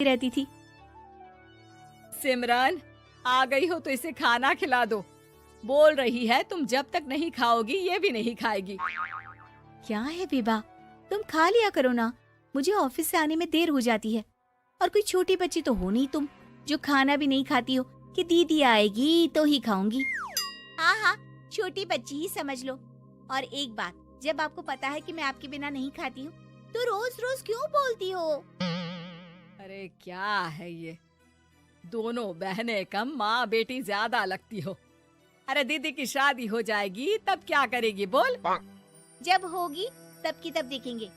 रहती थी। सिमरन, आ गई हो तो इसे खाना खिला दो। बोल रही है तुम जब तक नहीं खाओगी ये भी नहीं खाएगी। क्या है विभा, तुम खा लिया करो ना, मुझे ऑफिस से आने में देर हो जाती है। और कोई छोटी बच्ची तो हो नहीं तुम जो खाना भी नहीं खाती हो कि दीदी आएगी तो ही खाऊंगी। हाँ हाँ, छोटी बच्ची ही समझ लो। और एक बात, जब आपको पता है कि मैं आपके बिना नहीं खाती हूँ तो रोज रोज क्यों बोलती हो? अरे क्या है ये, दोनों बहनें कम माँ बेटी ज्यादा लगती हो। अरे दीदी की शादी हो जाएगी तब क्या करेगी बोल? जब होगी तब की तब देखेंगे।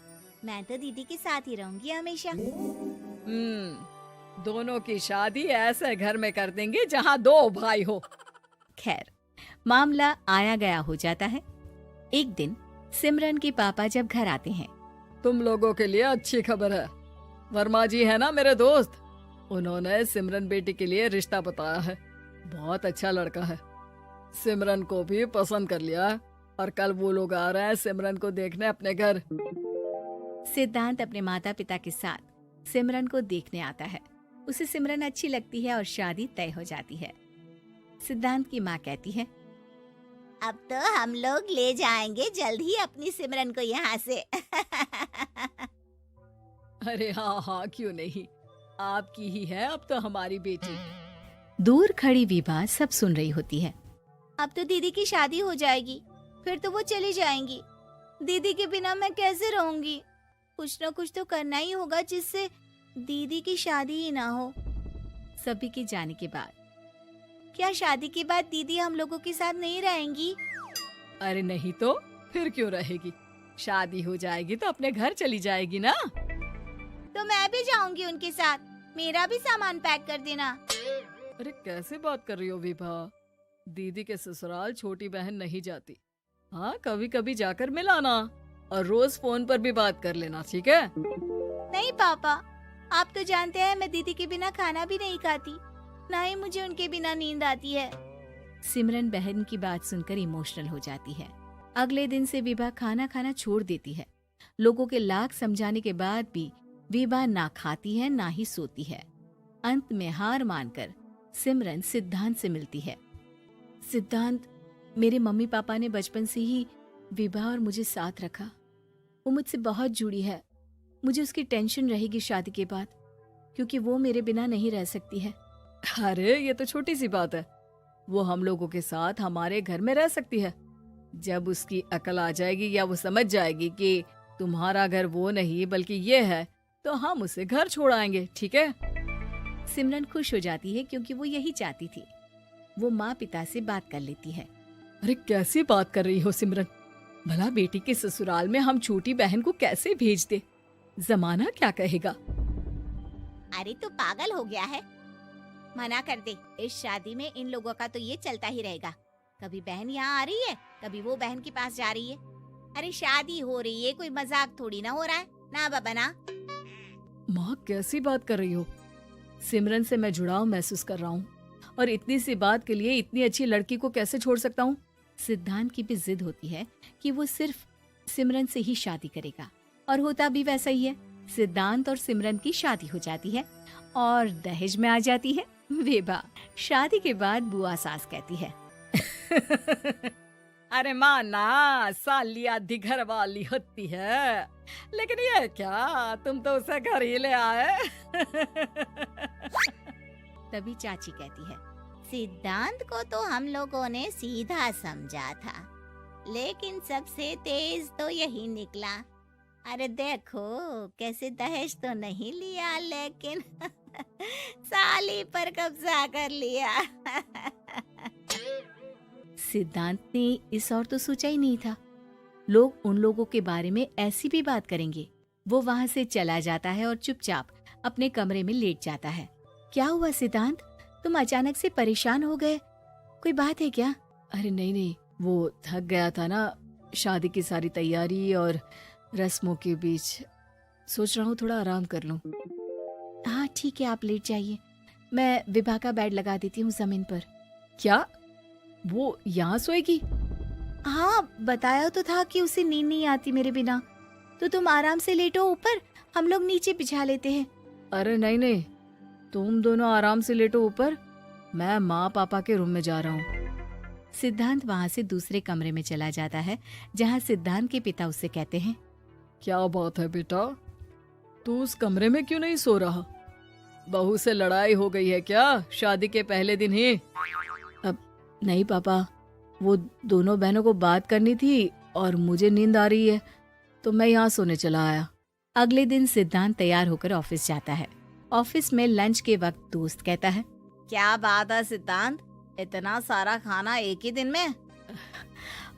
मैं तो दीदी के साथ ही रहूंगी हमेशा। दोनों की शादी ऐसे घर में कर देंगे जहाँ दो भाई हो। खैर, मामला आया गया हो जाता है। एक दिन सिमरन के पापा जब घर आते हैं, तुम लोगों के लिए अच्छी खबर है। वर्मा जी है ना मेरे दोस्त, उन्होंने सिमरन बेटी के लिए रिश्ता बताया है। बहुत अच्छा लड़का है, सिमरन को भी पसंद कर लिया है और कल वो लोग आ रहे हैं सिमरन को देखने अपने घर। सिद्धांत अपने माता पिता के साथ सिमरन को देखने आता है। उसे सिमरन अच्छी लगती है और शादी तय हो जाती है। सिद्धांत की माँ कहती है, अब तो हम लोग ले जाएंगे जल्द ही अपनी सिमरन को यहाँ से। अरे हाँ, क्यों नहीं, आपकी ही है अब तो हमारी बेटी। दूर खड़ी विभा सब सुन रही होती है। अब तो दीदी की शादी हो जाएगी, फिर तो वो चली जाएंगी। दीदी के बिना मैं कैसे रहूंगी? कुछ न कुछ तो करना ही होगा जिससे दीदी की शादी ही ना हो। सभी के जाने के बाद क्या शादी के बाद दीदी हम लोगों के साथ नहीं रहेंगी? अरे नहीं तो फिर क्यों रहेगी, शादी हो जाएगी तो अपने घर चली जाएगी ना। तो मैं भी जाऊंगी उनके साथ, मेरा भी सामान पैक कर देना। अरे कैसे बात कर रही हो विभा, दीदी के ससुराल छोटी बहन नहीं जाती। हाँ, कभी कभी जाकर मिलाना और रोज फोन पर भी बात कर लेना, ठीक है? नहीं पापा, आप तो जानते हैं मैं दीदी के बिना खाना भी नहीं खाती, ना ही मुझे उनके बिना नींद आती है। सिमरन बहन की बात सुनकर इमोशनल हो जाती है। अगले दिन से विभा खाना खाना छोड़ देती है। लोगों के लाख समझाने के बाद भी विभा ना खाती है ना ही सोती है। अंत में हार मानकर सिमरन सिद्धांत से मिलती है। सिद्धांत, मेरे मम्मी पापा ने बचपन से ही विभा और मुझे साथ रखा। वो मुझसे बहुत जुड़ी है। मुझे उसकी टेंशन रहेगी शादी के बाद, क्योंकि वो मेरे बिना नहीं रह सकती है। अरे ये तो छोटी सी बात है, वो हम लोगों के साथ हमारे घर में रह सकती है। जब उसकी अकल आ जाएगी या वो समझ जाएगी कि तुम्हारा घर वो नहीं बल्कि ये है, तो हम उसे घर छोड़ आएंगे, ठीक है? सिमरन खुश हो जाती है क्योंकि वो यही चाहती थी। वो माँ पिता से बात कर लेती है। अरे कैसी बात कर रही हो सिमरन, भला बेटी के ससुराल में हम छोटी बहन को कैसे भेज दे? जमाना क्या कहेगा? अरे तू पागल हो गया है, मना कर दे। इस शादी में इन लोगों का तो ये चलता ही रहेगा, कभी बहन यहाँ आ रही है, कभी वो बहन के पास जा रही है। अरे शादी हो रही है, कोई मजाक थोड़ी ना हो रहा है ना बाबा ना। माँ कैसी बात कर रही हो? सिमरन से मैं जुड़ाव महसूस कर रहा हूँ और इतनी सी बात के लिए इतनी अच्छी लड़की को कैसे छोड़ सकता हूँ? सिद्धांत की भी जिद होती है कि वो सिर्फ सिमरन से ही शादी करेगा, और होता भी वैसा ही है। सिद्धांत और सिमरन की शादी हो जाती है और दहेज में आ जाती है विभा। शादी के बाद बुआ सास कहती है, अरे माँ ना, साली आधी घर वाली होती है, लेकिन ये क्या, तुम तो उसे घर ही ले आए। तभी चाची कहती है, सिद्धांत को तो हम लोगों ने सीधा समझा था, लेकिन सबसे तेज तो यही निकला। अरे देखो कैसे दहेज तो नहीं लिया, लेकिन साली पर कब्जा कर लिया। सिद्धांत ने इस और तो सोचा ही नहीं था, लोग उन लोगों के बारे में ऐसी भी बात करेंगे। वो वहाँ से चला जाता है और चुपचाप अपने कमरे में लेट जाता है। क्या हुआ सिद्धांत, तुम अचानक से परेशान हो गए, कोई बात है क्या? अरे नहीं, वो थक गया था ना, शादी की सारी तैयारी और रस्मों के बीच, सोच रहा हूँ थोड़ा आराम कर लूं। हाँ ठीक है, आप लेट जाइए, मैं विभा का बेड लगा देती हूँ जमीन पर। क्या वो यहाँ सोएगी? हाँ, बताया तो था कि उसे नींद नहीं आती मेरे बिना, तो तुम आराम से लेटो ऊपर, हम लोग नीचे बिछा लेते हैं। अरे नहीं, तुम दोनों आराम से लेटो ऊपर, मैं माँ पापा के रूम में जा रहा हूँ। सिद्धांत वहां से दूसरे कमरे में चला जाता है जहां सिद्धांत के पिता उससे कहते हैं, क्या बात है बेटा, तू उस कमरे में क्यों नहीं सो रहा? बहू से लड़ाई हो गई है क्या शादी के पहले दिन ही? अब नहीं पापा, वो दोनों बहनों को बात करनी थी और मुझे नींद आ रही है तो मैं यहाँ सोने चला आया। अगले दिन सिद्धांत तैयार होकर ऑफिस जाता है। ऑफिस में लंच के वक्त दोस्त कहता है, क्या बात है सिद्धांत, इतना सारा खाना एक ही दिन में?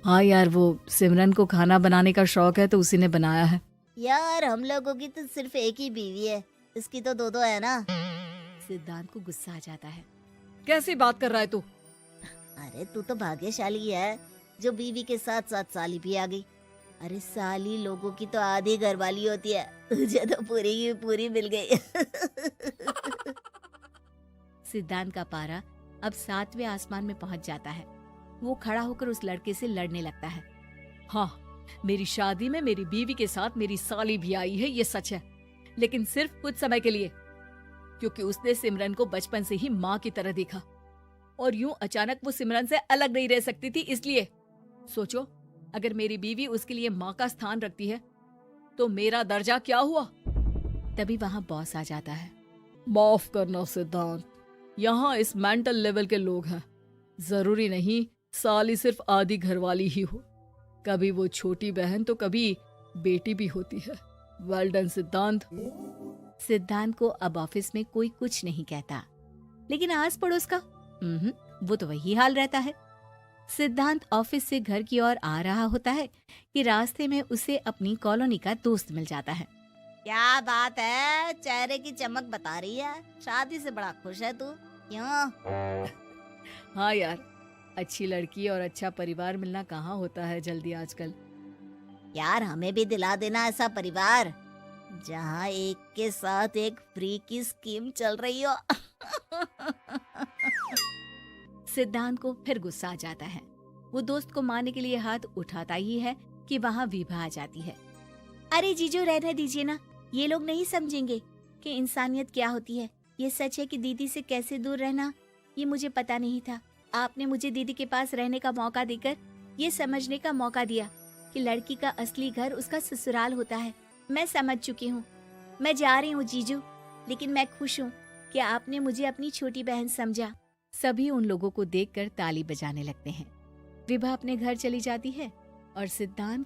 हाँ यार, वो सिमरन को खाना बनाने का शौक है तो उसी ने बनाया है। यार हम लोगों की तो सिर्फ एक ही बीवी है, इसकी तो दो है ना। सिद्धांत को गुस्सा आ जाता है। कैसी बात कर रहा है तू? अरे तू तो भाग्यशाली है जो बीवी के साथ साथ साली भी आ गई। अरे साली लोगों की तो आधी घरवाली होती है, तुझे तो पूरी की पूरी मिल गई। सिद्धांत का पारा अब 7वें आसमान में पहुंच जाता है। वो खड़ा होकर उस लड़के से लड़ने लगता है। हाँ, मेरी शादी में मेरी बीवी के साथ मेरी साली भी आई है, ये सच है, लेकिन सिर्फ कुछ समय के लिए, क्योंकि उसने सिमरन को बचपन से ही माँ की तरह देखा और यूं अचानक वो सिमरन से अलग नहीं रह सकती थी। इसलिए सोचो, अगर मेरी बीवी उसके लिए माँ का स्थान रखती है तो मेरा दर्जा क्या हुआ? तभी वहां बॉस आ जाता है। माफ करना सिद्धांत, यहाँ इस मेंटल लेवल के लोग हैं, जरूरी नहीं साली सिर्फ आधी घरवाली ही हो, कभी वो छोटी बहन तो कभी बेटी भी होती है। वेल डन सिद्धांत। सिद्धांत को अब ऑफिस में कोई कुछ नहीं कहता, लेकिन आस पड़ोस का वो तो वही हाल रहता है। सिद्धांत ऑफिस से घर की ओर आ रहा होता है कि रास्ते में उसे अपनी कॉलोनी का दोस्त मिल जाता है। क्या बात है, चेहरे की चमक बता रही है, शादी से बड़ा खुश है तू, क्यों? हाँ यार, अच्छी लड़की और अच्छा परिवार मिलना कहाँ होता है जल्दी आजकल। यार हमें भी दिला देना ऐसा परिवार जहाँ एक के साथ एक फ्री की स्कीम चल रही हो। सिद्धांत को फिर गुस्सा आ जाता है। वो दोस्त को मारने के लिए हाथ उठाता ही है कि वहाँ विभा आ जाती है। अरे जीजू, रहने दीजिए ना, ये लोग नहीं समझेंगे कि इंसानियत क्या होती है। ये सच है कि दीदी से कैसे दूर रहना ये मुझे पता नहीं था। आपने मुझे दीदी के पास रहने का मौका देकर ये समझने का मौका दिया कि लड़की का असली घर उसका ससुराल होता है। मैं समझ चुकी हूँ, मैं जा रही हूँ जीजू, लेकिन मैं खुश हूँ कि आपने मुझे अपनी छोटी बहन समझा। सभी उन लोगों को देखकर ताली बजाने लगते हैं। विभा अपने घर चली जाती है और सिद्धांत